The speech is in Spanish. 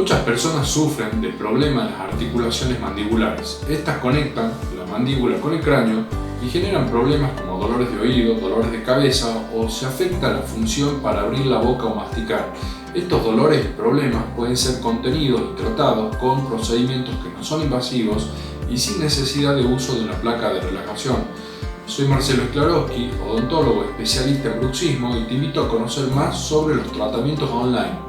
Muchas personas sufren de problemas en las articulaciones mandibulares. Estas conectan la mandíbula con el cráneo y generan problemas como dolores de oído, dolores de cabeza o se afecta la función para abrir la boca o masticar. Estos dolores y problemas pueden ser contenidos y tratados con procedimientos que no son invasivos y sin necesidad de uso de una placa de relajación. Soy Marcelo Sklarowski, odontólogo especialista en bruxismo, y te invito a conocer más sobre los tratamientos online.